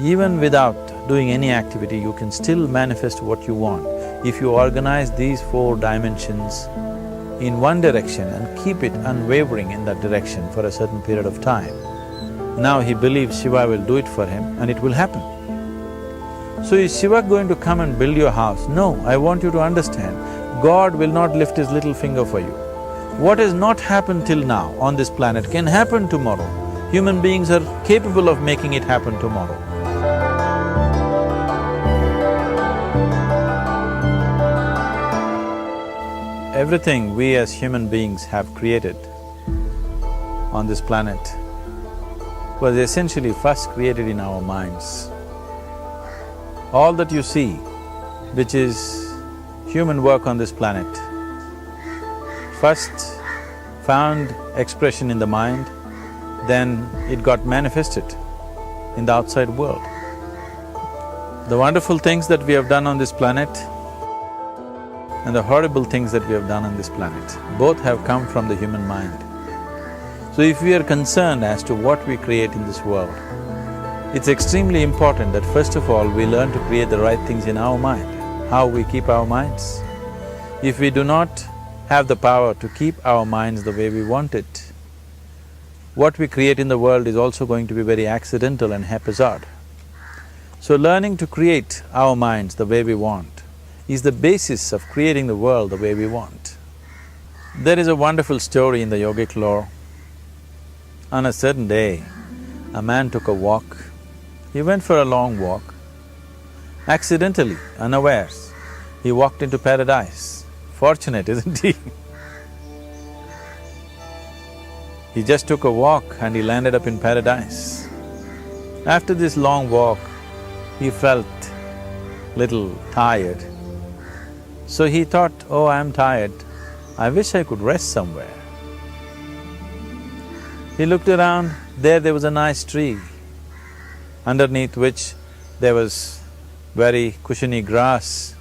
Even without doing any activity, you can still manifest what you want if you organize these 4 dimensions in one direction and keep it unwavering in that direction for a certain period of time. Now he believes Shiva will do it for him and it will happen. So is Shiva going to come and build your house? No, I want you to understand, God will not lift his little finger for you. What has not happened till now on this planet can happen tomorrow. Human beings are capable of making it happen tomorrow. Everything we as human beings have created on this planet was essentially first created in our minds. All that you see, which is human work on this planet, first found expression in the mind, then it got manifested in the outside world. The wonderful things that we have done on this planet and the horrible things that we have done on this planet, both have come from the human mind. So if we are concerned as to what we create in this world, it's extremely important that first of all we learn to create the right things in our mind, how we keep our minds. If we do not have the power to keep our minds the way we want it, what we create in the world is also going to be very accidental and haphazard. So learning to create our minds the way we want is the basis of creating the world the way we want. There is a wonderful story in the yogic lore. On a certain day, a man took a walk. He went for a long walk. Accidentally, unawares, he walked into paradise. Fortunate, isn't he? He just took a walk and he landed up in paradise. After this long walk, he felt little tired. So he thought, oh, I'm tired, I wish I could rest somewhere. He looked around, there was a nice tree, underneath which there was very cushiony grass.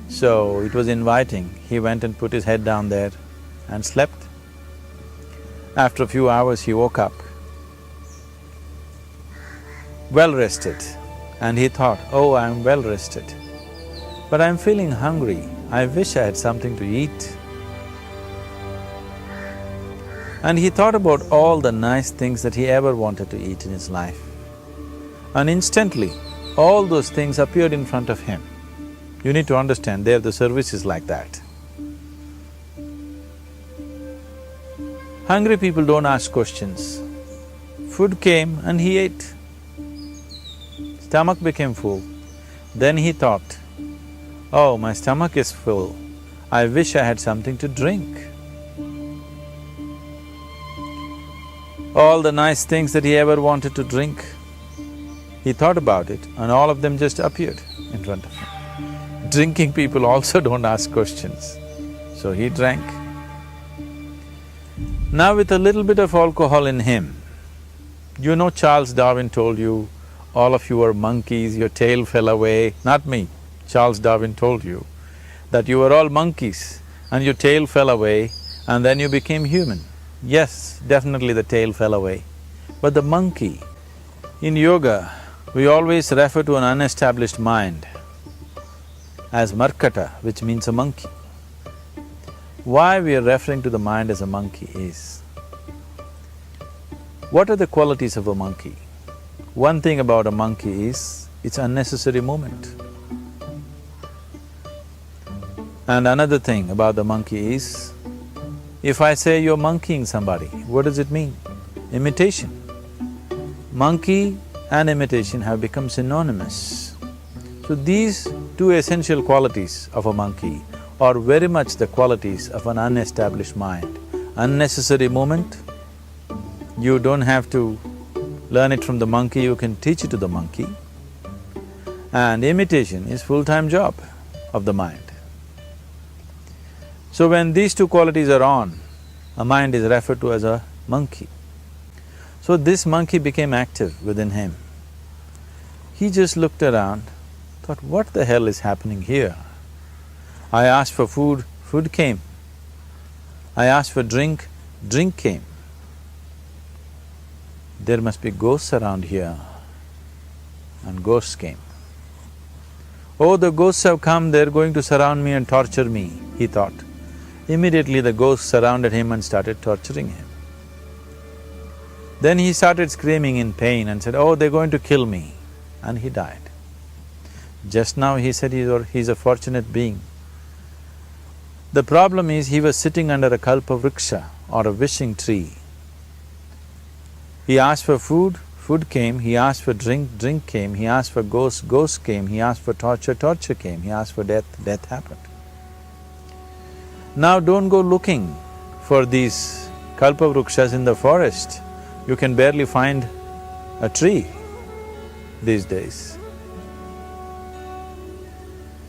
So it was inviting. He went and put his head down there and slept. After a few hours, he woke up, well rested, and he thought, oh, I'm well rested, but I'm feeling hungry, I wish I had something to eat. And he thought about all the nice things that he ever wanted to eat in his life. And instantly, all those things appeared in front of him. You need to understand, there the service is like that. Hungry people don't ask questions. Food came and he ate. Stomach became full. Then he thought, oh, my stomach is full, I wish I had something to drink. All the nice things that he ever wanted to drink, he thought about it and all of them just appeared in front of him. Drinking people also don't ask questions, so he drank. Now with a little bit of alcohol in him, you know Charles Darwin told you, all of you are monkeys, your tail fell away. Not me, Charles Darwin told you that you were all monkeys and your tail fell away and then you became human. Yes, definitely the tail fell away. But the monkey, in yoga, we always refer to an unestablished mind as markata, which means a monkey. Why we are referring to the mind as a monkey is, what are the qualities of a monkey? One thing about a monkey is, it's unnecessary movement. And another thing about the monkey is, if I say you're monkeying somebody, what does it mean? Imitation. Monkey and imitation have become synonymous. So these two essential qualities of a monkey are very much the qualities of an unestablished mind. Unnecessary movement, you don't have to learn it from the monkey, you can teach it to the monkey. And imitation is full-time job of the mind. So when these two qualities are on, a mind is referred to as a monkey. So this monkey became active within him. He just looked around, thought, what the hell is happening here? I asked for food, food came. I asked for drink, drink came. There must be ghosts around here. and ghosts came. Oh, the ghosts have come, they're going to surround me and torture me, he thought. Immediately the ghosts surrounded him and started torturing him. Then he started screaming in pain and said, oh, they're going to kill me, and he died. Just now he said he's a fortunate being. The problem is he was sitting under a kalpavriksha or a wishing tree. He asked for food, food came, he asked for drink, drink came, he asked for ghost, ghost came, he asked for torture, torture came, he asked for death, death happened. Now don't go looking for these kalpavrukshas in the forest. You can barely find a tree these days.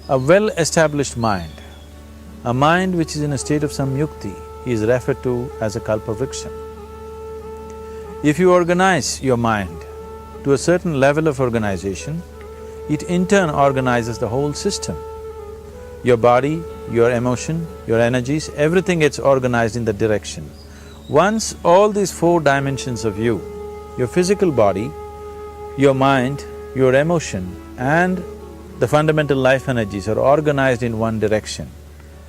A well-established mind, a mind which is in a state of samyukti, is referred to as a kalpavriksha. If you organize your mind to a certain level of organization, it in turn organizes the whole system. Your body, your emotion, your energies, everything gets organized in that direction. Once all these four dimensions of you, your physical body, your mind, your emotion and the fundamental life energies are organized in one direction,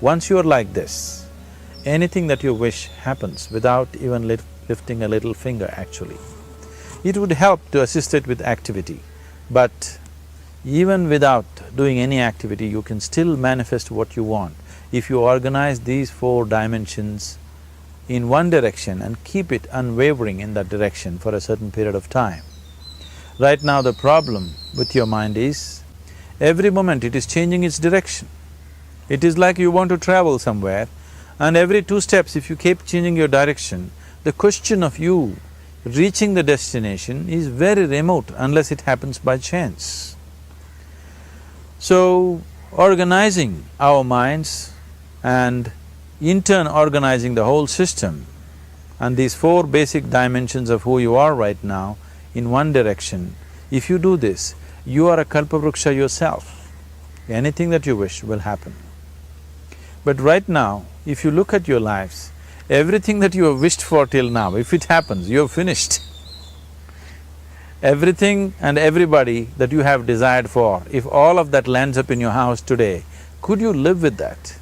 once you're like this, anything that you wish happens without even lifting a little finger actually. It would help to assist it with activity, but even without doing any activity, you can still manifest what you want if you organize these four dimensions in one direction and keep it unwavering in that direction for a certain period of time. Right now the problem with your mind is, every moment it is changing its direction. It is like you want to travel somewhere and every 2 steps if you keep changing your direction, the question of you reaching the destination is very remote unless it happens by chance. So, organizing our minds and in turn organizing the whole system and these 4 basic dimensions of who you are right now in one direction, if you do this, you are a kalpavruksha yourself. Anything that you wish will happen. But right now, if you look at your lives, everything that you have wished for till now, if it happens, you have finished. Everything and everybody that you have desired for, if all of that lands up in your house today, could you live with that?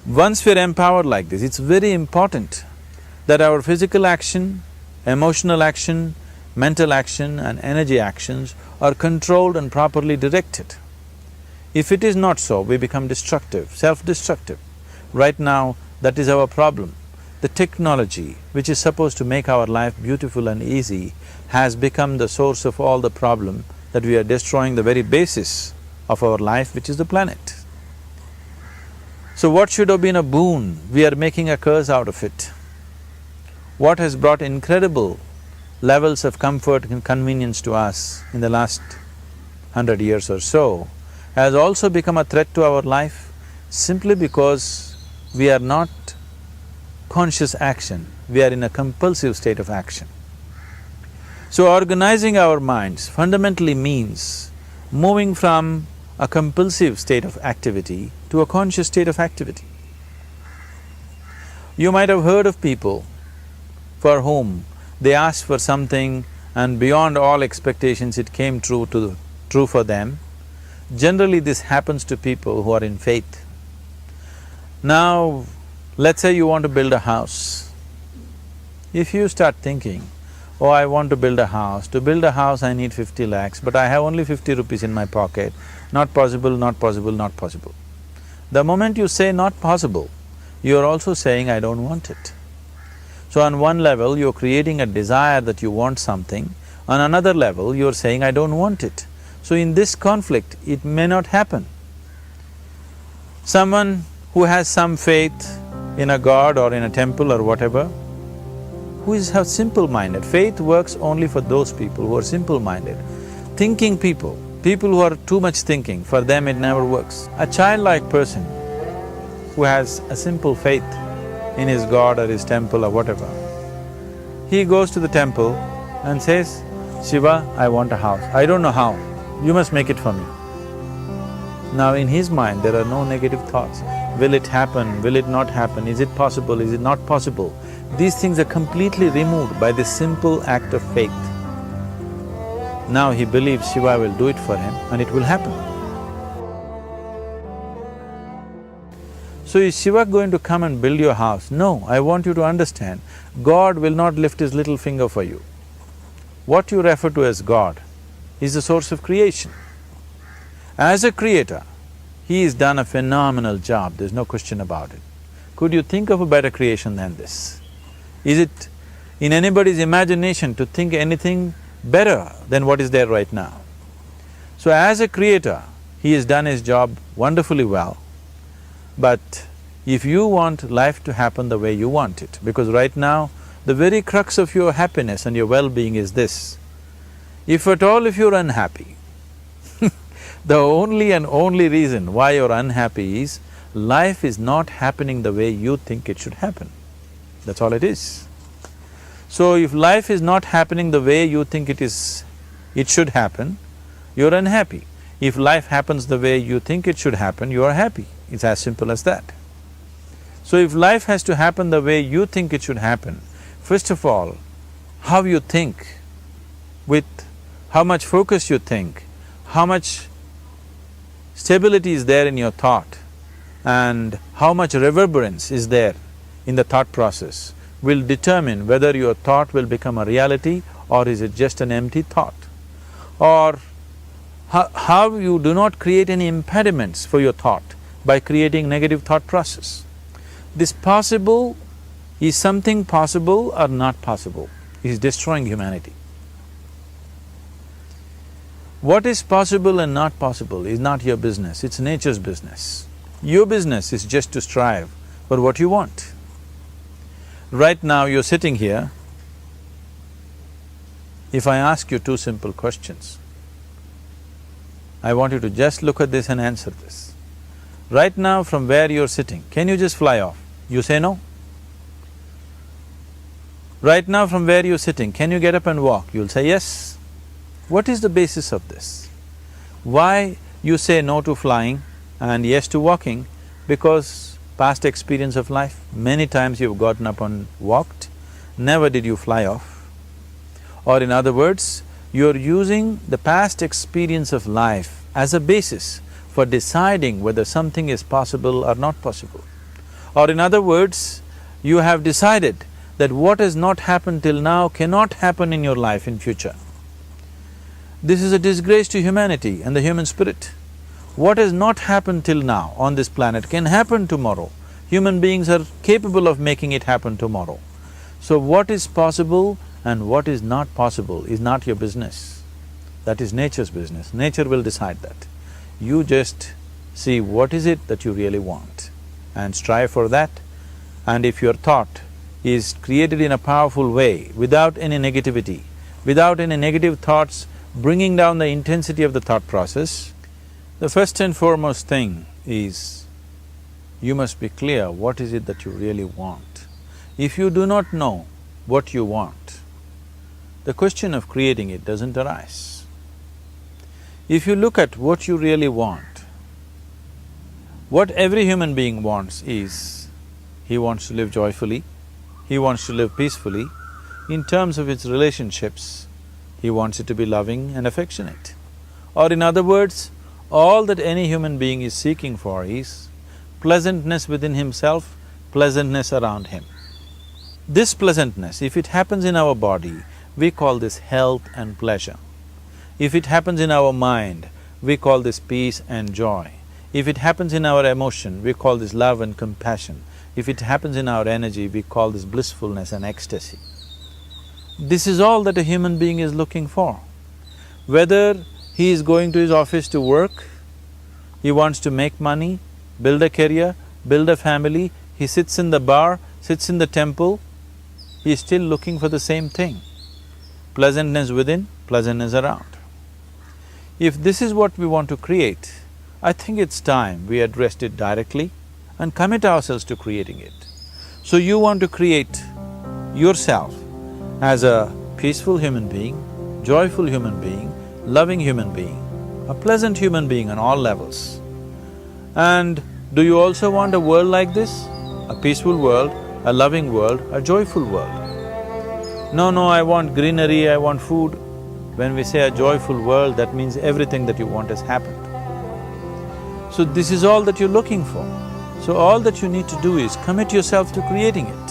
Once we're empowered like this, it's very important that our physical action, emotional action, mental action and energy actions are controlled and properly directed. If it is not so, we become destructive, self-destructive. Right now, that is our problem. The technology, which is supposed to make our life beautiful and easy, has become the source of all the problem that we are destroying the very basis of our life, which is the planet. So what should have been a boon, we are making a curse out of it. What has brought incredible levels of comfort and convenience to us in the last 100 years or so has also become a threat to our life simply because we are not conscious action, we are in a compulsive state of action. So organizing our minds fundamentally means moving from a compulsive state of activity to a conscious state of activity. You might have heard of people for whom they asked for something and beyond all expectations it came true for them. Generally this happens to people who are in faith. Now, let's say you want to build a house. If you start thinking, oh, I want to build a house, to build a house I need 50 lakhs, but I have only 50 rupees in my pocket, not possible, not possible, not possible. The moment you say not possible, you are also saying I don't want it. So on one level, you're creating a desire that you want something, on another level, you're saying I don't want it. So in this conflict, it may not happen. Someone who has some faith in a god or in a temple or whatever, who is simple-minded, faith works only for those people who are simple-minded. Thinking people, people who are too much thinking, for them it never works. A childlike person who has a simple faith in his god or his temple or whatever, he goes to the temple and says, Shiva, I want a house. I don't know how, you must make it for me. Now in his mind there are no negative thoughts. Will it happen? Will it not happen? Is it possible? Is it not possible? These things are completely removed by this simple act of faith. Now he believes Shiva will do it for him and it will happen. So is Shiva going to come and build your house? No, I want you to understand, God will not lift his little finger for you. What you refer to as God is the source of creation. As a creator, he has done a phenomenal job, there's no question about it. Could you think of a better creation than this? Is it in anybody's imagination to think anything better than what is there right now? So as a creator, he has done his job wonderfully well. But if you want life to happen the way you want it, because right now, the very crux of your happiness and your well-being is this, if at all if you're unhappy, the only and only reason why you're unhappy is life is not happening the way you think it should happen. That's all it is. So if life is not happening the way you think it should happen, you're unhappy. If life happens the way you think it should happen, you are happy. It's as simple as that. So if life has to happen the way you think it should happen, first of all, how you think, with how much focus you think, how much stability is there in your thought, and how much reverberance is there in the thought process will determine whether your thought will become a reality or is it just an empty thought. Or how you do not create any impediments for your thought by creating negative thought process. This possible is something possible or not possible, is destroying humanity. What is possible and not possible is not your business, it's nature's business. Your business is just to strive for what you want. Right now you're sitting here, if I ask you two simple questions, I want you to just look at this and answer this. Right now from where you're sitting, can you just fly off? You say no. Right now from where you're sitting, can you get up and walk? You'll say yes. What is the basis of this? Why you say no to flying and yes to walking? Because past experience of life, many times you've gotten up and walked, never did you fly off. Or in other words, you're using the past experience of life as a basis for deciding whether something is possible or not possible. Or in other words, you have decided that what has not happened till now cannot happen in your life in future. This is a disgrace to humanity and the human spirit. What has not happened till now on this planet can happen tomorrow. Human beings are capable of making it happen tomorrow. So what is possible and what is not possible is not your business. That is nature's business. Nature will decide that. You just see what is it that you really want and strive for that. And if your thought is created in a powerful way, without any negativity, without any negative thoughts bringing down the intensity of the thought process, the first and foremost thing is you must be clear what is it that you really want. If you do not know what you want, the question of creating it doesn't arise. If you look at what you really want, what every human being wants is, he wants to live joyfully, he wants to live peacefully. In terms of its relationships, he wants it to be loving and affectionate. Or in other words, all that any human being is seeking for is pleasantness within himself, pleasantness around him. This pleasantness, if it happens in our body, we call this health and pleasure. If it happens in our mind, we call this peace and joy. If it happens in our emotion, we call this love and compassion. If it happens in our energy, we call this blissfulness and ecstasy. This is all that a human being is looking for. Whether he is going to his office to work, he wants to make money, build a career, build a family, he sits in the bar, sits in the temple, he is still looking for the same thing. Pleasantness within, pleasantness around. If this is what we want to create, I think it's time we addressed it directly and commit ourselves to creating it. So you want to create yourself as a peaceful human being, joyful human being, loving human being, a pleasant human being on all levels. And do you also want a world like this? A peaceful world, a loving world, a joyful world? No, I want greenery, I want food. When we say a joyful world, that means everything that you want has happened. So this is all that you're looking for. So all that you need to do is commit yourself to creating it,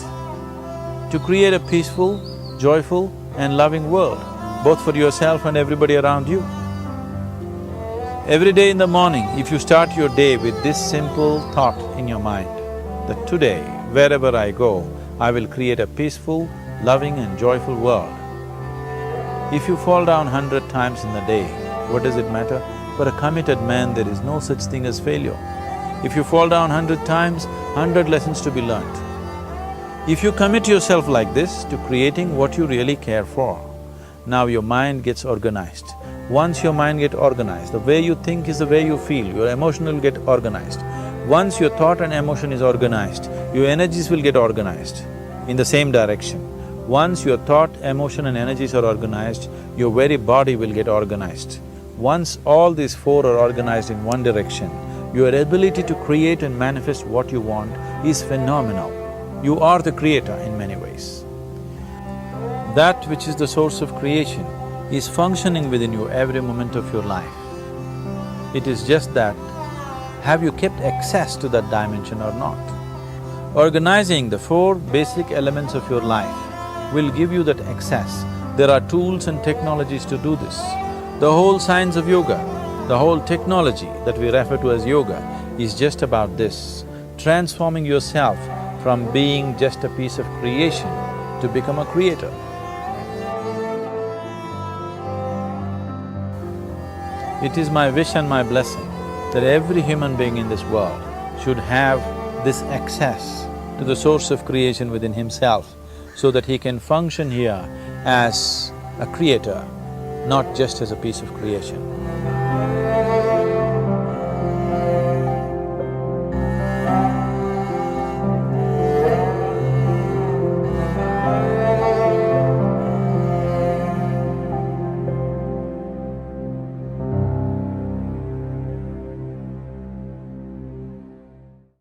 to create a peaceful, joyful and loving world, both for yourself and everybody around you. Every day in the morning, if you start your day with this simple thought in your mind, that today, wherever I go, I will create a peaceful, loving and joyful world. If you fall down 100 times in the day, what does it matter? For a committed man, there is no such thing as failure. If you fall down 100 times, 100 lessons to be learnt. If you commit yourself like this to creating what you really care for, now your mind gets organized. Once your mind gets organized, the way you think is the way you feel, your emotion will get organized. Once your thought and emotion is organized, your energies will get organized in the same direction. Once your thought, emotion and energies are organized, your very body will get organized. Once all these four are organized in one direction, your ability to create and manifest what you want is phenomenal. You are the creator in many ways. That which is the source of creation is functioning within you every moment of your life. It is just that, have you kept access to that dimension or not? Organizing the four basic elements of your life will give you that access. There are tools and technologies to do this. The whole science of yoga, the whole technology that we refer to as yoga is just about this, transforming yourself from being just a piece of creation to become a creator. It is my wish and my blessing that every human being in this world should have this access to the source of creation within himself so that he can function here as a creator, not just as a piece of creation.